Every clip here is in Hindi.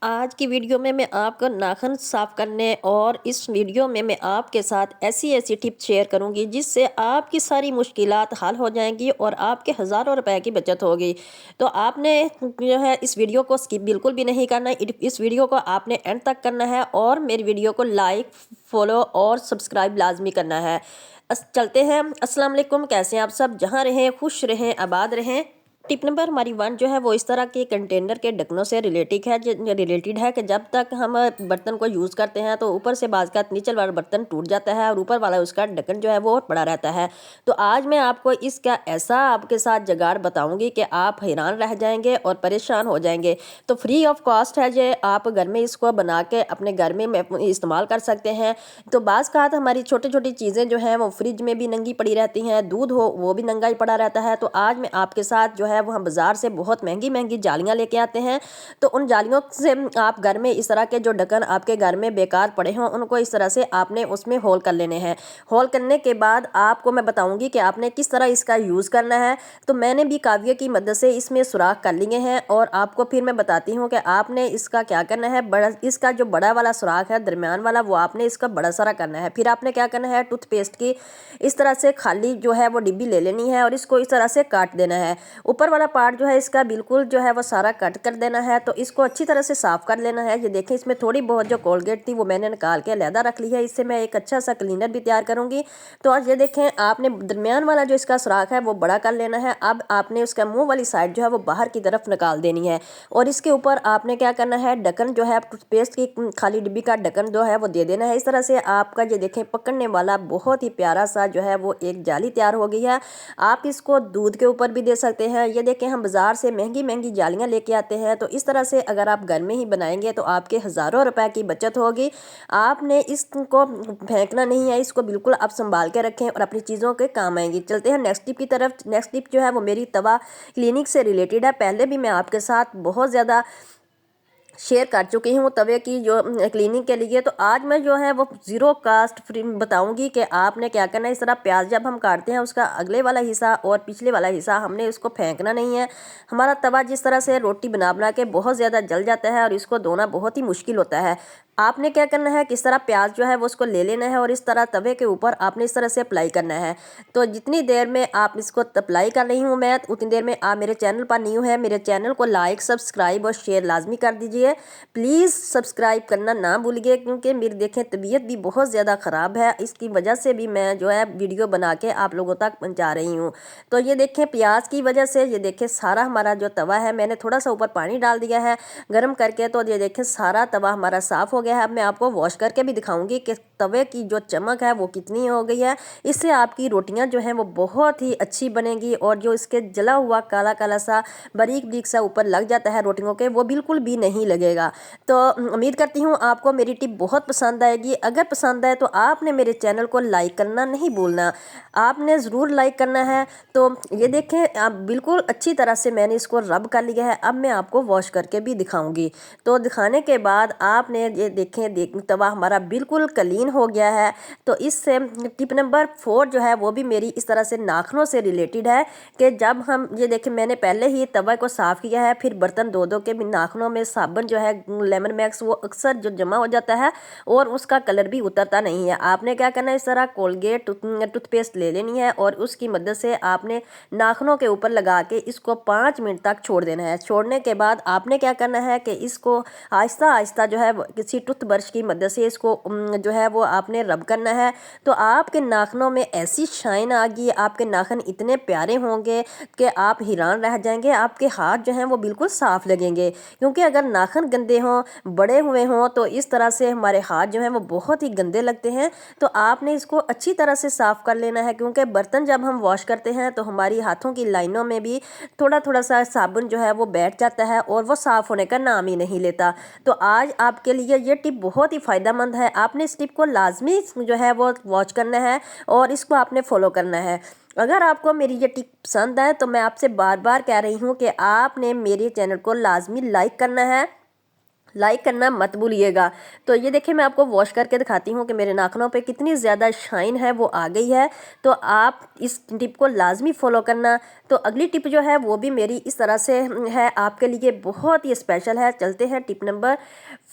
आज की वीडियो में मैं आपको नाखून साफ करने और इस वीडियो में मैं आपके साथ ऐसी टिप्स शेयर करूंगी जिससे आपकी सारी मुश्किलात हल हो जाएंगी और आपके हज़ारों रुपए की बचत होगी। तो आपने जो है इस वीडियो को स्किप बिल्कुल भी नहीं करना है। इस वीडियो को आपने एंड तक करना है और मेरी वीडियो को लाइक, फॉलो और सब्सक्राइब लाजमी करना है। चलते हैं। अस्सलाम वालेकुम, कैसे हैं आप सब? जहाँ रहें खुश रहें, आबाद रहें। टिप नंबर हमारी 1 जो है वो इस तरह के कंटेनर के ढक्कनों से रिलेटेड है कि जब तक हम बर्तन को यूज़ करते हैं तो ऊपर से बाज़ का नीचे वाला बर्तन टूट जाता है और ऊपर वाला उसका ढक्कन जो है वो बड़ा रहता है। तो आज मैं आपको इसका ऐसा आपके साथ जुगाड़ बताऊंगी कि आप हैरान रह जाएंगे और परेशान हो जाएंगे। तो फ्री ऑफ कॉस्ट है, जो आप घर में इसको बना के अपने घर में इस्तेमाल कर सकते हैं। तो बाज़ का हमारी छोटी छोटी चीज़ें जो हैं वो फ्रिज में भी नंगी पड़ी रहती हैं, दूध हो वो भी नंगा ही पड़ा रहता है। तो आज मैं आपके साथ जो है वो हम बाज़ार से बहुत महंगी महंगी जालियाँ लेके आते हैं। तो उन जालियों से आप घर में इस तरह के जो ढक्कन आपके घर में बेकार पड़े हों उनको इस तरह से आपने उसमें होल कर लेने हैं। होल करने के बाद आपको मैं बताऊंगी कि आपने किस तरह इसका यूज़ करना है। तो मैंने भी काव्य की मदद से इसमें सुराख कर लिए हैं और आपको फिर मैं बताती हूँ कि आपने इसका क्या करना है। इसका जो बड़ा वाला सुराख है, दरमियान वाला, वो आपने इसका बड़ा सारा करना है। फिर आपने क्या करना है, टूथपेस्ट की इस तरह से खाली जो है वो डिब्बी ले लेनी है और इसको इस तरह से काट देना है। ऊपर वाला पार्ट जो है इसका बिल्कुल जो है वो सारा कट कर देना है। तो इसको अच्छी तरह से साफ कर लेना है। ये देखें, इसमें थोड़ी बहुत जो कोलगेट थी वो मैंने निकाल के अलहदा रख ली है। इससे मैं एक अच्छा सा क्लीनर भी तैयार करूंगी। तो आज ये देखें, आपने दरमियान वाला जो इसका सुराख है वो बड़ा कर लेना है। अब आपने उसका मुंह वाली साइड जो है वो बाहर की तरफ निकाल देनी है और इसके ऊपर आपने क्या करना है, ढक्कन जो है टूथपेस्ट की खाली डिब्बी का ढक्कन जो है वो दे देना है। इस तरह से आपका ये देखें पकड़ने वाला बहुत ही प्यारा सा जो है वो एक जाली तैयार हो गई है। आप इसको दूध के ऊपर भी दे सकते हैं। ये देखें, हम बाज़ार से महंगी महंगी जालियाँ लेके आते हैं। तो इस तरह से अगर आप घर में ही बनाएंगे तो आपके हज़ारों रुपए की बचत होगी। आपने इसको फेंकना नहीं है, इसको बिल्कुल आप संभाल के रखें और अपनी चीज़ों के काम आएंगी। चलते हैं नेक्स्ट टिप की तरफ। नेक्स्ट टिप जो है वो मेरी तवा क्लीनिक से रिलेटेड है। पहले भी मैं आपके साथ बहुत ज़्यादा शेयर कर चुकी हूँ तवे की जो क्लीनिंग के लिए। तो आज मैं जो है वो ज़ीरो कास्ट फ्री बताऊंगी कि आपने क्या करना है। इस तरह प्याज जब हम काटते हैं उसका अगले वाला हिस्सा और पिछले वाला हिस्सा हमने उसको फेंकना नहीं है। हमारा तवा जिस तरह से रोटी बना बना के बहुत ज़्यादा जल जाता है और इसको धोना बहुत ही मुश्किल होता है। आपने क्या करना है, किस तरह प्याज जो है वो उसको ले लेना है और इस तरह तवे के ऊपर आपने इस तरह से अप्लाई करना है। तो जितनी देर में आप इसको अप्लाई कर रही हूँ मैं, उतनी देर में आप मेरे चैनल पर न्यू है, मेरे चैनल को लाइक, सब्सक्राइब और शेयर लाजमी कर दीजिए। प्लीज़ सब्सक्राइब करना ना भूलिए क्योंकि मेरी देखें तबीयत भी बहुत ज़्यादा ख़राब है। इसकी वजह से भी मैं जो है वीडियो बना के आप लोगों तक पहुँचा रही हूँ। तो ये देखें, प्याज की वजह से ये देखें सारा हमारा जो तवा है, मैंने थोड़ा सा ऊपर पानी डाल दिया है गर्म करके। तो ये देखें सारा तवा हमारा साफ़ हो गया है। अब मैं आपको वॉश करके भी दिखाऊंगी कि तवे की जो चमक है वो कितनी हो गई है। इससे आपकी रोटियां जो हैं वो बहुत ही अच्छी बनेंगी और जो इसके जला हुआ काला काला सा बारीक बारीक सा ऊपर लग जाता है रोटियों के, वो बिल्कुल भी नहीं लगेगा। तो उम्मीद करती हूँ आपको मेरी टिप बहुत पसंद आएगी। अगर पसंद आए तो आपने मेरे चैनल को लाइक करना नहीं भूलना, आपने ज़रूर लाइक करना है। तो ये देखें, आप बिल्कुल अच्छी तरह से मैंने इसको रब कर लिया है। अब मैं आपको वॉश करके भी दिखाऊंगी। तो दिखाने के बाद आपने ये देखें तवा हमारा बिल्कुल क्लीन हो गया है। तो इससे टिप नंबर 4 जो है वो भी मेरी इस तरह से नाखूनों से रिलेटेड है कि जब हम ये देखें, मैंने पहले ही तवा को साफ़ किया है, फिर बर्तन धो धो के भी नाखूनों में साबुन जो है लेमन मैक्स वो अक्सर जो जमा हो जाता है और उसका कलर भी उतरता नहीं है। आपने क्या करना है, इस तरह कोलगेट टूथपेस्ट ले लेनी है और उसकी मदद से आपने नाखूनों के ऊपर लगा के इसको 5 मिनट तक छोड़ देना है। छोड़ने के बाद आपने क्या करना है कि इसको आहिस्ता आहिस्ता जो है किसी टूथ ब्रश की मदद से इसको जो है वो आपने रब करना है। तो आपके नाखूनों में ऐसी शाइन आ गई, आपके नाखून इतने प्यारे होंगे कि आप हैरान रह जाएंगे। आपके हाथ जो हैं वो बिल्कुल साफ़ लगेंगे क्योंकि अगर नाखून गंदे हों, बड़े हुए हों, तो इस तरह से हमारे हाथ जो हैं वो बहुत ही गंदे लगते हैं। तो आपने इसको अच्छी तरह से साफ़ कर लेना है क्योंकि बर्तन जब हम वॉश करते हैं तो हमारी हाथों की लाइनों में भी थोड़ा थोड़ा सा साबुन जो है वो बैठ जाता है और वो साफ़ होने का नाम ही नहीं लेता। तो आज आपके लिए ये टिप बहुत ही फ़ायदेमंद है। आपने इस टिप को लाजमी जो है वो वॉच करना है और इसको आपने फॉलो करना है। अगर आपको मेरी ये टिप पसंद आए तो मैं आपसे बार बार कह रही हूँ कि आपने मेरे चैनल को लाजमी लाइक करना है। लाइक करना मत भूलिएगा। तो ये देखिए मैं आपको वॉश करके दिखाती हूँ कि मेरे नाखूनों पे कितनी ज़्यादा शाइन है वो आ गई है। तो आप इस टिप को लाजमी फॉलो करना। तो अगली टिप जो है वो भी मेरी इस तरह से है, आपके लिए बहुत ही स्पेशल है। चलते हैं टिप नंबर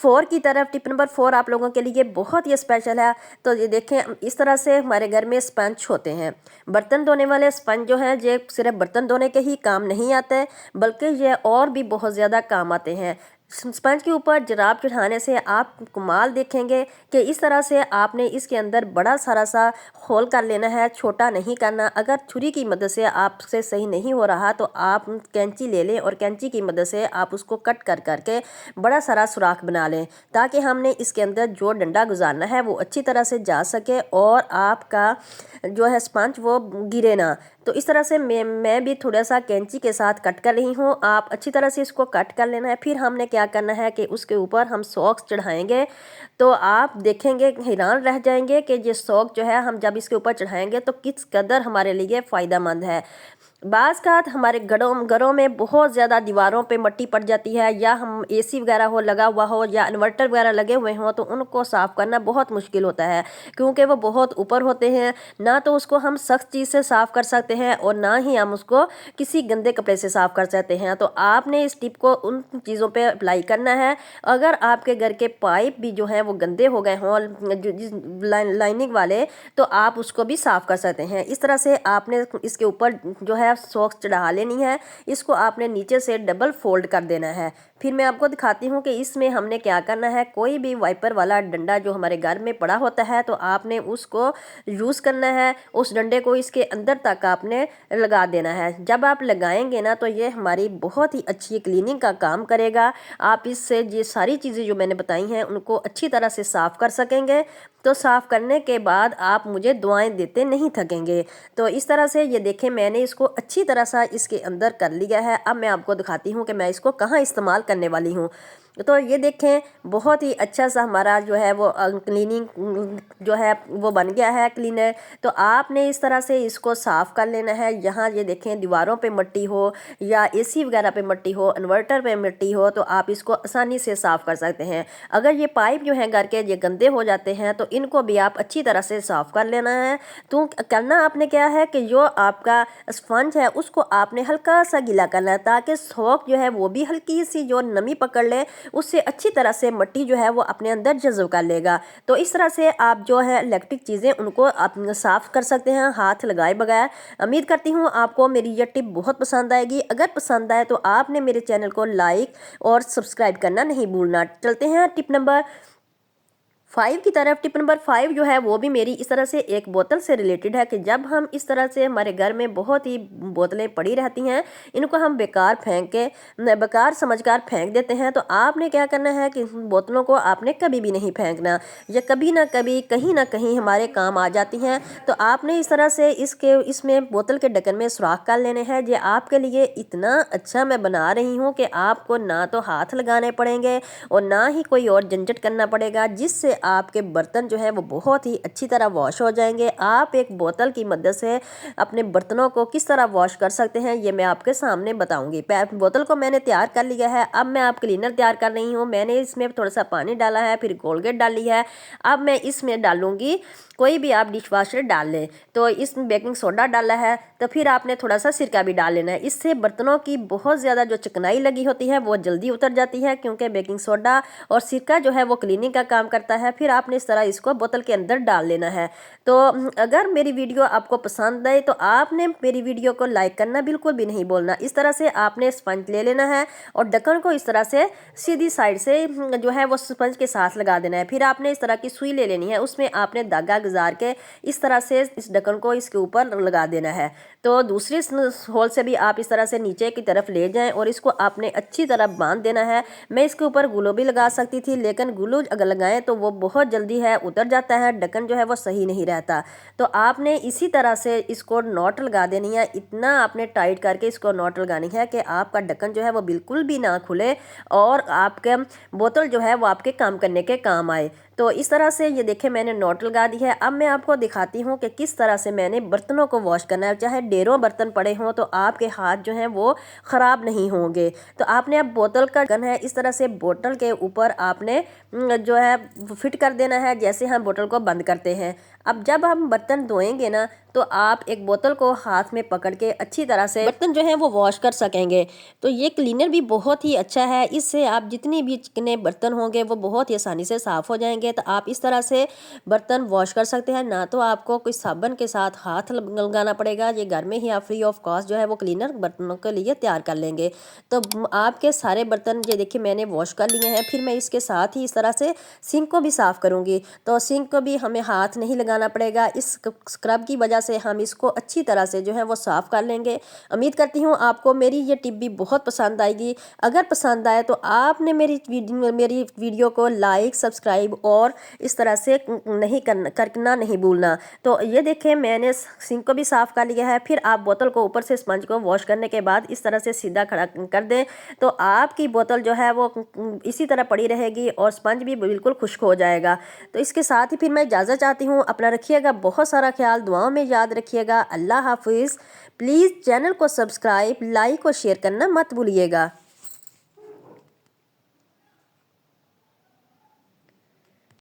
4 की तरफ। टिप नंबर 4 आप लोगों के लिए बहुत ही स्पेशल है। तो ये देखें, इस तरह से हमारे घर में स्पंज होते हैं, बर्तन धोने वाले स्पंज जो हैं, ये सिर्फ बर्तन धोने के ही काम नहीं आते बल्कि ये और भी बहुत ज़्यादा काम आते हैं। स्पंज के ऊपर जराब चढ़ाने से आप कमाल देखेंगे कि इस तरह से आपने इसके अंदर बड़ा सारा सा होल कर लेना है, छोटा नहीं करना। अगर छुरी की मदद से आपसे सही नहीं हो रहा तो आप कैंची ले लें और कैंची की मदद से आप उसको कट कर करके बड़ा सारा सुराख बना लें, ताकि हमने इसके अंदर जो डंडा गुजारना है वो अच्छी तरह से जा सके और आपका जो है स्पंज वो गिरे ना। तो इस तरह से मैं भी थोड़ा सा कैंची के साथ कट कर रही हूँ। आप अच्छी तरह से इसको कट कर लेना है। फिर हमने क्या करना है कि उसके ऊपर हम सॉक्स चढ़ाएंगे। तो आप देखेंगे, हैरान रह जाएंगे कि ये सॉक्स जो है हम जब इसके ऊपर चढ़ाएंगे तो किस कदर हमारे लिए फ़ायदेमंद है। बाज़ का हमारे घरों में बहुत ज़्यादा दीवारों पे मट्टी पड़ जाती है, या हम एसी वगैरह हो लगा हुआ हो या इन्वर्टर वगैरह लगे हुए हों तो उनको साफ़ करना बहुत मुश्किल होता है, क्योंकि वो बहुत ऊपर होते हैं। ना तो उसको हम सख्त चीज़ से साफ़ कर सकते हैं और ना ही हम उसको किसी गंदे कपड़े से साफ़ कर सकते हैं। तो आपने इस टिप को उन चीज़ों पे अप्लाई करना है। अगर आपके घर के पाइप भी जो हैं वो गंदे हो गए हों लाइनिंग वाले, तो आप उसको भी साफ़ कर सकते हैं। इस तरह से आपने इसके ऊपर जो है सॉक्स चढ़ा लेनी है। इसको आपने नीचे से डबल फोल्ड कर देना है। फिर मैं आपको दिखाती हूँ कि इसमें हमने क्या करना है। कोई भी वाइपर वाला डंडा जो हमारे घर में पड़ा होता है तो आपने उसको यूज़ करना है। उस डंडे को इसके अंदर तक आपने लगा देना है। जब आप लगाएंगे ना तो ये हमारी बहुत ही अच्छी क्लीनिंग का काम करेगा। आप इससे ये सारी चीज़ें जो मैंने बताई हैं उनको अच्छी तरह से साफ़ कर सकेंगे। तो साफ़ करने के बाद आप मुझे दुआएं देते नहीं थकेंगे। तो इस तरह से ये देखें, मैंने इसको अच्छी तरह से इसके अंदर कर लिया है। अब मैं आपको दिखाती हूँ कि मैं इसको कहाँ इस्तेमाल करने वाली हूँ। तो ये देखें, बहुत ही अच्छा सा हमारा जो है वो क्लीनिंग जो है वो बन गया है क्लीनर। तो आपने इस तरह से इसको साफ़ कर लेना है। यहाँ ये देखें, दीवारों पे मिट्टी हो या एसी वगैरह पे मिट्टी हो, इन्वर्टर पे मिट्टी हो, तो आप इसको आसानी से साफ़ कर सकते हैं। अगर ये पाइप जो है घर के ये गंदे हो जाते हैं तो इनको भी आप अच्छी तरह से साफ़ कर लेना है। तो करना आपने क्या है कि जो आपका स्पंज है उसको आपने हल्का सा गीला करना है, ताकि सॉक जो है वो भी हल्की सी जो नमी पकड़ ले, उससे अच्छी तरह से मिट्टी जो है वो अपने अंदर जज़ब कर लेगा। तो इस तरह से आप जो है इलेक्ट्रिक चीज़ें उनको आप साफ़ कर सकते हैं हाथ लगाए बगैर। उम्मीद करती हूँ आपको मेरी ये टिप बहुत पसंद आएगी। अगर पसंद आए तो आपने मेरे चैनल को लाइक और सब्सक्राइब करना नहीं भूलना। चलते हैं टिप नंबर 5 की तरफ। टिप नंबर 5 जो है वो भी मेरी इस तरह से एक बोतल से रिलेटेड है कि जब हम इस तरह से हमारे घर में बहुत ही बोतलें पड़ी रहती हैं, इनको हम बेकार समझकर फेंक देते हैं। तो आपने क्या करना है कि बोतलों को आपने कभी भी नहीं फेंकना, या कभी ना कभी कहीं ना कहीं हमारे काम आ जाती हैं। तो आपने इस तरह से इसमें बोतल के ढक्कन में सुराख कर लेने हैं। ये आपके लिए इतना अच्छा मैं बना रही हूँ कि आपको ना तो हाथ लगाने पड़ेंगे और ना ही कोई और झंझट करना पड़ेगा, जिससे आपके बर्तन जो है वो बहुत ही अच्छी तरह वॉश हो जाएंगे। आप एक बोतल की मदद से अपने बर्तनों को किस तरह वॉश कर सकते हैं ये मैं आपके सामने बताऊंगी। बोतल को मैंने तैयार कर लिया है। अब मैं आप क्लीनर तैयार कर रही हूँ। मैंने इसमें थोड़ा सा पानी डाला है, फिर कोलगेट डाली है। अब मैं इसमें डालूंगी, कोई भी आप डिश वाशर डाल लें, तो इसमें बेकिंग सोडा डाला है, तो फिर आपने थोड़ा सा सिरका भी डाल लेना है। इससे बर्तनों की बहुत ज़्यादा जो चिकनाई लगी होती है वो जल्दी उतर जाती है, क्योंकि बेकिंग सोडा और सिरका जो है वो क्लीनिंग का काम करता है। फिर आपने इस तरह इसको बोतल के अंदर डाल लेना है। तो अगर मेरी वीडियो आपको पसंद आए तो आपने मेरी वीडियो को लाइक करना बिल्कुल भी नहीं बोलना। इस तरह से आपने स्पंज ले लेना है और ढक्कन को इस तरह से सीधी साइड से जो है वो स्पंज के साथ लगा देना है। फिर आपने इस तरह की सुई ले लेनी है, उसमें आपने धागा गुजार के इस तरह से इस ढक्कन को इसके ऊपर लगा देना है। तो दूसरी होल से भी आप इस तरह से नीचे की तरफ ले जाएं और इसको आपने अच्छी तरह बांध देना है। मैं इसके ऊपर ग्लू भी लगा सकती थी, लेकिन ग्लू अगर लगाएं तो वो बहुत जल्दी है उतर जाता है, ढक्कन जो है वो सही नहीं रहता। तो आपने इसी तरह से इसको नॉट लगा देनी है। इतना आपने टाइट करके इसको नॉट लगानी है कि आपका ढक्कन जो है वो बिल्कुल भी ना खुले और आपके बोतल जो है वो आपके काम करने के काम आए। तो इस तरह से ये देखिए मैंने नोट लगा दी है। अब मैं आपको दिखाती हूँ कि किस तरह से मैंने बर्तनों को वॉश करना है। चाहे ढेरों बर्तन पड़े हों तो आपके हाथ जो हैं वो ख़राब नहीं होंगे। तो आपने अब बोतल का ढक्कन है, इस तरह से बोतल के ऊपर आपने जो है फिट कर देना है, जैसे हम बोतल को बंद करते हैं। अब जब हम बर्तन धोएंगे ना तो आप एक बोतल को हाथ में पकड़ के अच्छी तरह से बर्तन जो है वो वॉश कर सकेंगे। तो ये क्लीनर भी बहुत ही अच्छा है, इससे आप जितनी भी चिकने बर्तन होंगे वो बहुत ही आसानी से साफ़ हो जाएंगे। तो आप इस तरह से बर्तन वॉश कर सकते हैं, ना तो आपको कोई साबुन के साथ हाथ लगाना पड़ेगा। ये घर में ही आप फ्री ऑफ कॉस्ट जो है वो क्लीनर बर्तनों के लिए तैयार कर लेंगे। तो आपके सारे बर्तन ये देखिए मैंने वॉश कर लिए हैं। फिर मैं इसके साथ ही इस तरह से सिंक को भी साफ़ करूँगी। तो सिंक को भी हमें हाथ नहीं लगाना पड़ेगा, इस स्क्रब की वजह से हम इसको अच्छी तरह से जो है वो साफ़ कर लेंगे। उम्मीद करती हूँ आपको मेरी ये टिप भी बहुत पसंद आएगी। अगर पसंद आए तो आपने मेरी वीडियो को लाइक, सब्सक्राइब और इस तरह से नहीं करना नहीं भूलना। तो ये देखें मैंने सिंक को भी साफ़ कर लिया है। फिर आप बोतल को ऊपर से स्पंज को वॉश करने के बाद इस तरह से सीधा खड़ा कर दें तो आपकी बोतल जो है वो इसी तरह पड़ी रहेगी और स्पंज भी बिल्कुल खुश्क हो जाएगा। तो इसके साथ ही फिर मैं इजाज़त चाहती हूँ। अपना रखिएगा बहुत सारा ख्याल, दुआओं में याद रखिएगा। अल्लाह हाफिज़। प्लीज़ चैनल को सब्सक्राइब, लाइक और शेयर करना मत भूलिएगा।